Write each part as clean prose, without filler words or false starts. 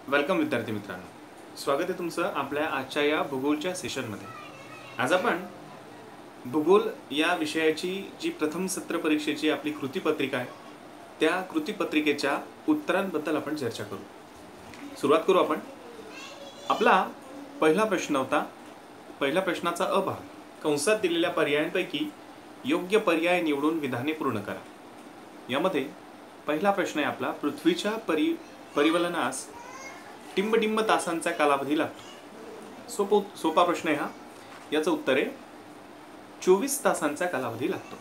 Welcome विद्यार्थी मित्रांनो, स्वागत आहे तुमचं आपल्या आजच्या या भूगोलच्या सेशनमध्ये। आज आपण भूगोल या विषयाची जी प्रथम सत्र परीक्षेची आपली कृतीपत्रिका आहे त्या कृतीपत्रिकेच्या उत्तरांबद्दल आपण चर्चा करू। सुरुवात करू आपण। आपला पहिला प्रश्न होता, पहिल्या प्रश्नाचा अ भाग, कंसात दिलेल्या पर्यायांपैकी योग्य पर्याय निवडून विधाने पूर्ण करा। यामध्ये पहिला प्रश्न आहे आपला, पृथ्वीच्या परिवलनास टिंब तासांचा कालावधी लागतो। सोपा प्रश्न आहे हा। याचं उत्तर आहे 24 तासांचा कालावधी लागतो।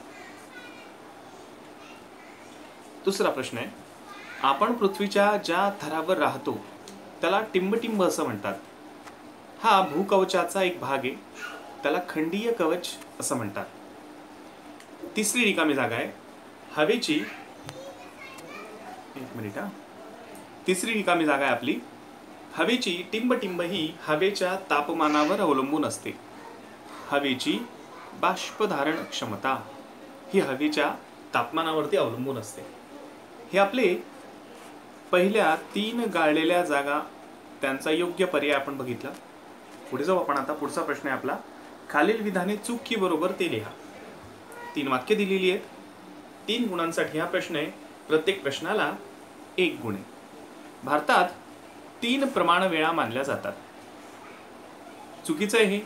दुसरा प्रश्न आहे, आपण पृथ्वीच्या ज्या थरावर राहतो त्याला टिंब असं म्हणतात। हा भूकवचाचा एक भाग आहे, त्याला खंडीय कवच असं म्हणतात। तिसरी रिकामी जागा आहे हवेची, तिसरी रिकामी जागा आहे आपली, हवेची टिंब ही हवेच्या तापमानावर अवलंबून असते। हवेची बाष्पधारण क्षमता ही हवेच्या तापमानावरती अवलंबून असते। हे आपले पहिल्या 3 गाळलेल्या जागा, त्यांचा योग्य पर्याय आपण बघितला। पुढे जाऊ आपण आता। पुढचा प्रश्न आहे आपला, खालील विधाने चूक की बरोबर ते लिहा। 3 वाक्य दिलेली आहेत, 3 गुणांसाठी हा प्रश्न आहे। प्रत्येक प्रश्नाला 1 गुण आहे। भारतात 3 प्रमाण वेळा मानल्या जातात। चुकीचं आहे हे,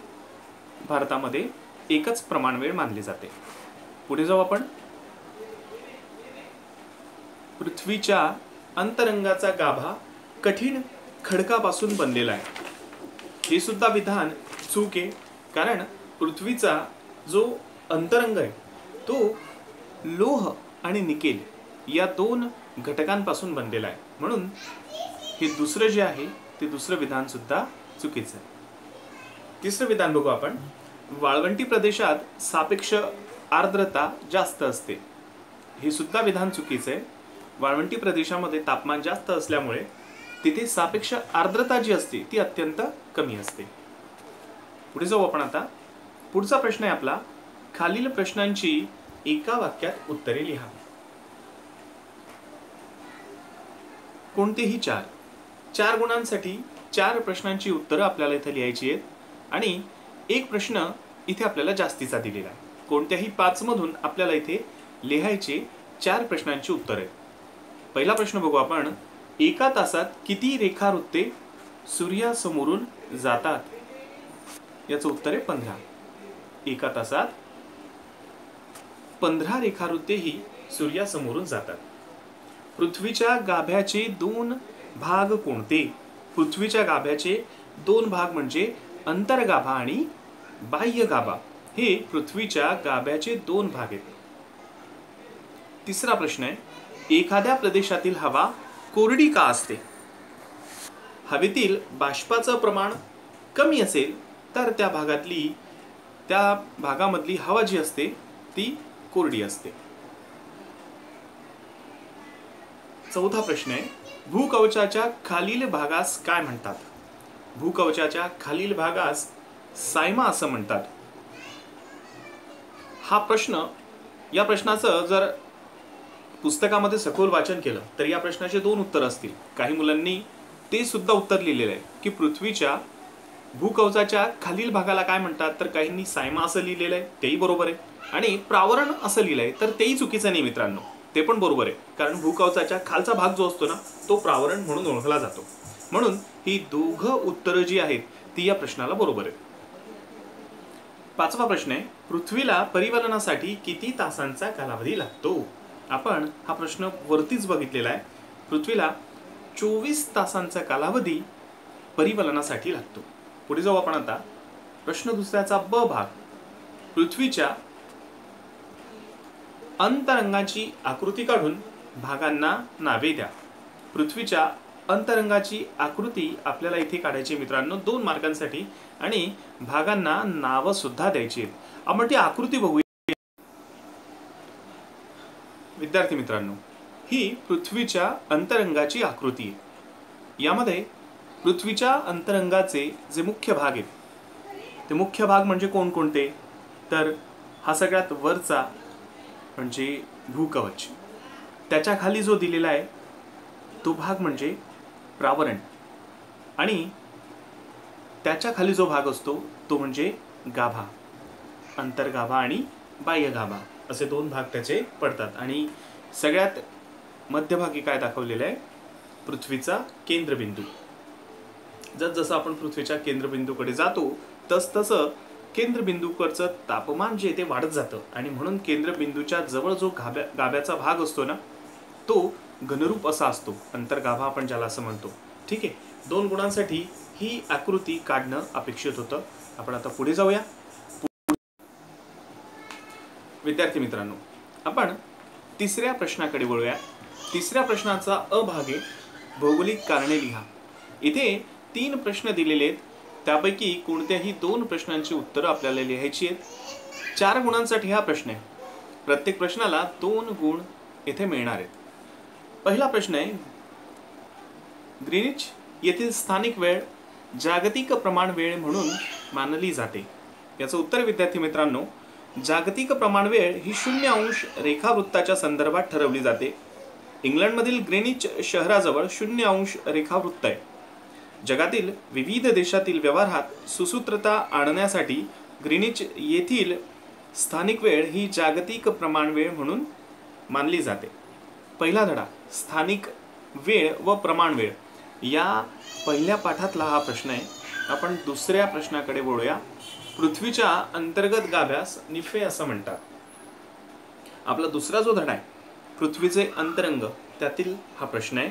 भारतामध्ये एकच प्रमाण वेळ मानली जाते। पुढे जाऊ आपण। पृथ्वीच्या अंतरंगाचा गाभा कठीण खडकापासून बनलेला आहे। हे सुद्धा विधान चूक आहे, कारण पृथ्वीचा जो अंतरंग आहे तो लोह आणि निकेल या 2 घटकांपासून बनलेला आहे, म्हणून हे दुसरं जे आहे ते दुसरं विधान सुद्धा चुकीचं आहे। तिसरं विधान बघू आपण, वाळवंटी प्रदेशात सापेक्ष आर्द्रता जास्त असते। हे सुद्धा विधान चुकीचं आहे। वाळवंटी प्रदेशामध्ये तापमान जास्त असल्यामुळे तिथे सापेक्ष आर्द्रता जी असते ती अत्यंत कमी असते। पुढे जाऊ आपण आता। पुढचा प्रश्न आहे आपला, खालील प्रश्नांची एका वाक्यात उत्तरे लिहा। कोणतेही 4 गुणांसाठी 4 प्रश्नांची उत्तरं आपल्याला इथे लिहायची आहेत आणि एक प्रश्न इथे आपल्याला जास्तीचा दिलेला आहे। कोणत्याही 5 मधून आपल्याला इथे लिहायचे 4 प्रश्नांची उत्तरे आहेत। पहिला प्रश्न बघू आपण, एका तासात किती रेखावृत्ते सूर्यासमोरून जातात? याचं उत्तर आहे 15। एका तासात 15 रेखावृत्ते ही सूर्यासमोरून जातात। पृथ्वीच्या गाभ्याचे 2 भाग कोणते? पृथ्वीच्या गाभ्याचे 2 भाग म्हणजे अंतर्गाभा आणि बाह्य गाभा, हे पृथ्वीच्या गाभ्याचे 2 भाग आहेत। तिसरा प्रश्न आहे, एखाद्या प्रदेशातील हवा कोरडी का असते? हवेतील बाष्पाचं प्रमाण कमी असेल तर त्या भागामधली हवा जी असते ती कोरडी असते। चौथा प्रश्न आहे, भूकवचाच्या खालील भागास काय म्हणतात? भूकवचाच्या खालील भागास सायमा असं म्हणतात। या प्रश्नाचं जर पुस्तकामध्ये सखोल वाचन केलं तर या प्रश्नाचे 2 उत्तर असतील। काही मुलांनी ते सुद्धा उत्तर लिहिलेलं आहे की पृथ्वीच्या भूकवचाच्या खालील भागाला काय म्हणतात, तर काहींनी सायमा असं लिहिलेलं आहे, तेही बरोबर आहे। आणि प्रावरण असं लिहिलंय तर तेही चुकीचं नाही मित्रांनो, ते पण बरोबर आहे, कारण भूकवचाच्या खालचा भाग जो असतो ना तो प्रावरण म्हणून ओळखला जातो। म्हणून ही दोघं उत्तरं जी आहेत ती या प्रश्नाला बरोबर आहे। 5वा प्रश्न आहे, पृथ्वीला परिवलनासाठी किती तासांचा कालावधी लागतो? आपण हा प्रश्न वरतीच बघितलेला आहे। पृथ्वीला 24 तासांचा कालावधी परिवलनासाठी लागतो। पुढे जाऊ आपण आता। प्रश्न दुसऱ्याचा ब भाग, पृथ्वीच्या अंतरंगाची आकृती काढून भागांना नावे द्या। पृथ्वीच्या अंतरंगाची आकृती आपल्याला इथे काढायची मित्रांनो 2 मार्कांसाठी आणि भागांना नावं सुद्धा द्यायची आहेत। आपण ती आकृती बघूया। विद्यार्थी मित्रांनो, ही पृथ्वीच्या अंतरंगाची आकृती आहे। यामध्ये पृथ्वीच्या अंतरंगाचे जे मुख्य भाग आहेत ते मुख्य भाग म्हणजे कोणकोणते, तर हा सगळ्यात वरचा म्हणजे भूकवच, त्याच्या खाली जो दिलेला आहे तो भाग म्हणजे प्रावरण, आणि त्याच्या खाली जो भाग असतो तो म्हणजे गाभा, अंतर्गाभा आणि बाह्यगाभा असे दोन भाग त्याचे पडतात. आणि सगळ्यात मध्यभागी काय दाखवलेलं आहे? पृथ्वीचा केंद्रबिंदू. जसं आपण पृथ्वीच्या केंद्रबिंदूकडे जातो तसं केंद्रबिंदूकडचं तापमान जे ते वाढत जातं आणि म्हणून केंद्रबिंदूच्या जवळ जो गाभ्याचा भाग असतो ना तो घनरूप असा असतो, अंतर्गाभा आपण ज्याला असं म्हणतो. ठीक आहे, 2 गुणांसाठी ही आकृती काढणं अपेक्षित होतं. आपण आता पुढे जाऊया. विद्यार्थी मित्रांनो, आपण तिसऱ्या प्रश्नाकडे वळूया. तिसऱ्या प्रश्नाचा अ भाग आहे भौगोलिक कारणे लिहा. इथे 3 प्रश्न दिलेले आहेत, त्यापैकी कोणत्याही 2 प्रश्नांची उत्तरं आपल्याला लिहायची आहेत. 4 गुणांसाठी हा प्रश्न आहे. प्रत्येक प्रश्नाला 2 गुण इथे मिळणार आहेत. पहिला प्रश्न आहे, ग्रीनिच येथील स्थानिक वेळ जागतिक प्रमाण वेळ म्हणून मानली जाते. याचं उत्तर विद्यार्थी मित्रांनो, जागतिक प्रमाण वेळ ही 0° रेखावृत्ताच्या संदर्भात ठरवली जाते. इंग्लंडमधील ग्रीनिच शहराजवळ 0° रेखावृत्त आहे. जगातील विविध देशातील व्यवहारात सुसूत्रता आणण्यासाठी ग्रीनिच येथील स्थानिक वेळ ही जागतिक प्रमाण वेळ म्हणून मानली जाते. पहिला धडा, स्थानिक वेळ व प्रमाण वेळ, या पहिल्या पाठातला हा प्रश्न आहे. आपण दुसऱ्या प्रश्नाकडे वळूया. पृथ्वीच्या अंतर्गत गाभ्यास निफे असं म्हणतात. आपला दुसरा जो धडा आहे पृथ्वीचे अंतरंग, त्यातील हा प्रश्न आहे.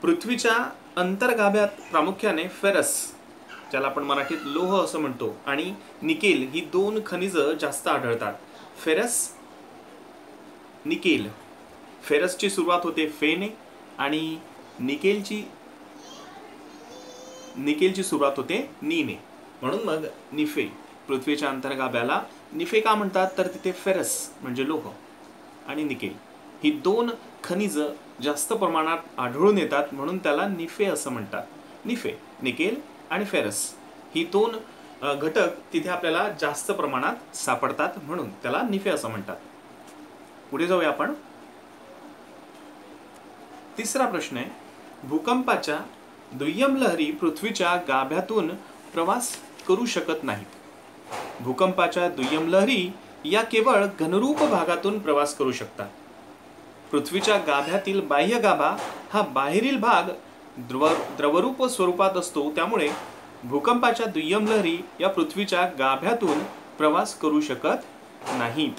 पृथ्वीच्या अंतर्गाभ्यात प्रामुख्याने फेरस, ज्याला आपण मराठीत लोह असं म्हणतो, आणि निकेल ही 2 खनिजं जास्त आढळतात. Ferrous, nickel. फेरसची सुरुवात होते फेने आणि निकेलची सुरुवात होते नीने, म्हणून मग निफे. पृथ्वीच्या अंतर्गाभ्याला निफे का म्हणतात? तर तिथे फेरस म्हणजे लोह आणि निकेल ही 2 खनिज जास्त प्रमाणात आढळून येतात, म्हणून त्याला निफे असं म्हणतात. निफे, निकेल आणि फेरस ही 2 घटक तिथे आपल्याला जास्त प्रमाणात सापडतात, म्हणून त्याला निफे असं म्हणतात. पुढे जाऊया आपण. तिसरा प्रश्न आहे, भूकंपाच्या दुय्यम लहरी पृथ्वीच्या गाभ्यातून प्रवास करू शकत नाहीत. भूकंपाच्या दुय्यम लहरी या केवळ घनरूप भागातून प्रवास करू शकतात. पृथ्वीच्या गाभ्यातील बाह्य गाभा हा बाहेरील भाग द्रवरूप स्वरूपात असतो, त्यामुळे भूकंपाच्या दुय्यम लहरी या पृथ्वीच्या गाभ्यातून प्रवास करू शकत नाहीत.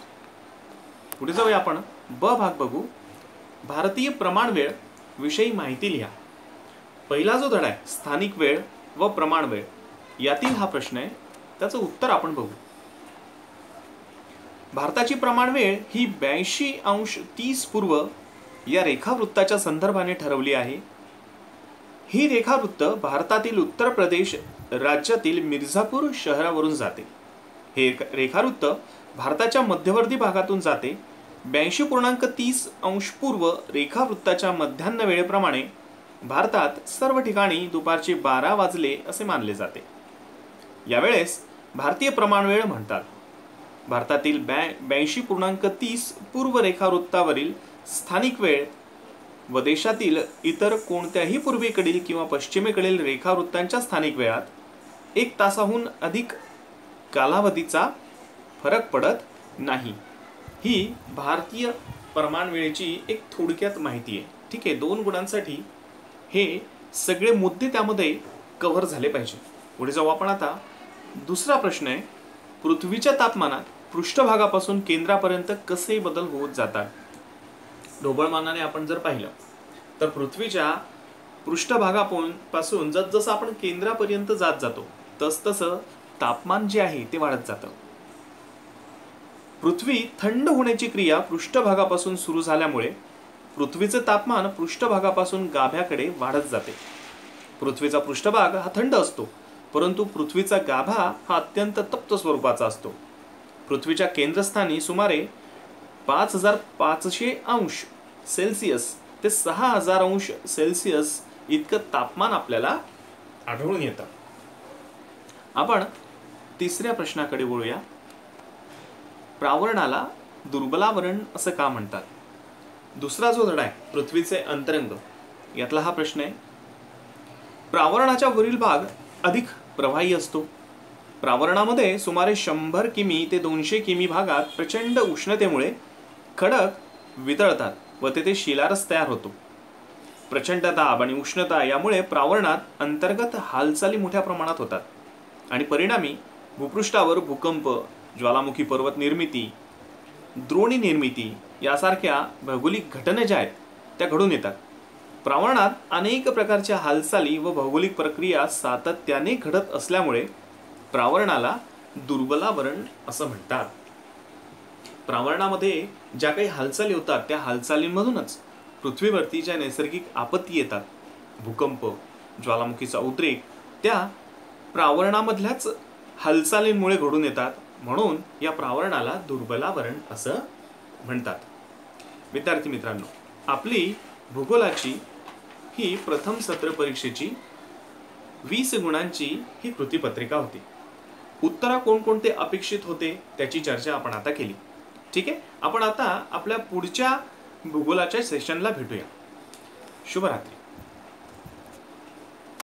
पुढे जाऊया आपण. ब भाग बघू. भारतीय प्रमाण वेळ विषयी माहिती लिहा. पहिला जो धडा आहे स्थानिक वेळ व प्रमाण वेळ, यातील हा प्रश्न आहे. त्याचं उत्तर आपण बघू. भारताची प्रमाण वेळ ही 82°30 पूर्व या रेखावृत्ताच्या संदर्भाने ठरवली आहे. ही रेखावृत्त भारतातील उत्तर प्रदेश राज्यातील मिर्झापूर शहरावरून जाते. हे रेखावृत्त भारताच्या मध्यवर्ती भागातून जाते. 82.30° पूर्व रेखावृत्ताच्या मध्यान्ह वेळेप्रमाणे भारतात सर्व ठिकाणी दुपारचे 12 वाजले असे मानले जाते. यावेळेस भारतीय प्रमाण वेळ म्हणतात. भारतातील 82.30 पूर्व रेखावृत्तावरील स्थानिक वेळ व देशातील इतर कोणत्याही पूर्वेकडील किंवा पश्चिमेकडील रेखावृत्तांच्या स्थानिक वेळात 1 तासाहून अधिक कालावधीचा फरक पडत नाही. ही भारतीय प्रमाण वेळेची एक थोडक्यात माहिती आहे. ठीक आहे, 2 गुणांसाठी हे सगळे मुद्दे त्यामध्ये कव्हर झाले पाहिजे. पुढे जाऊ आपण आता. दुसरा प्रश्न आहे, पृथ्वीच्या तापमानात पृष्ठभागापासून केंद्रापर्यंत कसे बदल होत जातात. ढोबळमानाने आपण जर पाहिलं तर पृथ्वीच्या पृष्ठभागापासून जसं आपण केंद्रापर्यंत जात जातो तसं तापमान जे आहे ते वाढत जातं. पृथ्वी थंड होण्याची क्रिया पृष्ठभागापासून सुरू झाल्यामुळे पृथ्वीचे तापमान पृष्ठभागापासून गाभ्याकडे वाढत जाते. पृथ्वीचा पृष्ठभाग हा थंड असतो, परंतु पृथ्वीचा गाभा हा अत्यंत तप्त स्वरूपाचा असतो. पृथ्वीच्या केंद्रस्थानी सुमारे 5500°C ते 6000°C इतकं तापमान आपल्याला आढळून येतं. आपण तिसऱ्या प्रश्नाकडे वळूया. प्रावरणाला दुर्बलावरण असं का म्हणतात. दुसरा जो धडा आहे पृथ्वीचे अंतरंग, यातला हा प्रश्न आहे. प्रावरणाच्या वरील भाग अधिक प्रवाही असतो. प्रावरणामध्ये सुमारे 100 किमी ते 200 किमी भागात प्रचंड उष्णतेमुळे खडक वितळतात व तेथे शिलारस तयार होतो. प्रचंड दाब आणि उष्णता यामुळे प्रावरणात अंतर्गत हालचाली मोठ्या प्रमाणात होतात आणि परिणामी भूपृष्ठावर भूकंप, ज्वालामुखी पर्वत निर्मिती, द्रोणी निर्मिती यासारख्या भौगोलिक घटना ज्या आहेत त्या घडून येतात. प्रावरणात अनेक प्रकारच्या हालचाली व भौगोलिक प्रक्रिया सातत्याने घडत असल्यामुळे प्रावरणाला दुर्बलावरण असं म्हणतात. प्रावरणामध्ये ज्या काही हालचाली होतात त्या हालचालींमधूनच पृथ्वीवरती ज्या नैसर्गिक आपत्ती येतात, भूकंप, ज्वालामुखीचा उद्रेक, त्या प्रावरणामधल्याच हालचालींमुळे घडून येतात. म्हणून या प्रावरणाला दुर्बलावरण असं म्हणतात. विद्यार्थी मित्रांनो, आपली भूगोलाची ही प्रथम सत्र परीक्षेची 20 गुणांची ही कृतीपत्रिका होती. उत्तर कोणकोणते अपेक्षित होते त्याची चर्चा आपण आता केली. ठीक आहे, आपण आता आपल्या पुढच्या भूगोलाच्या सेशनला भेटूया. शुभरात्री.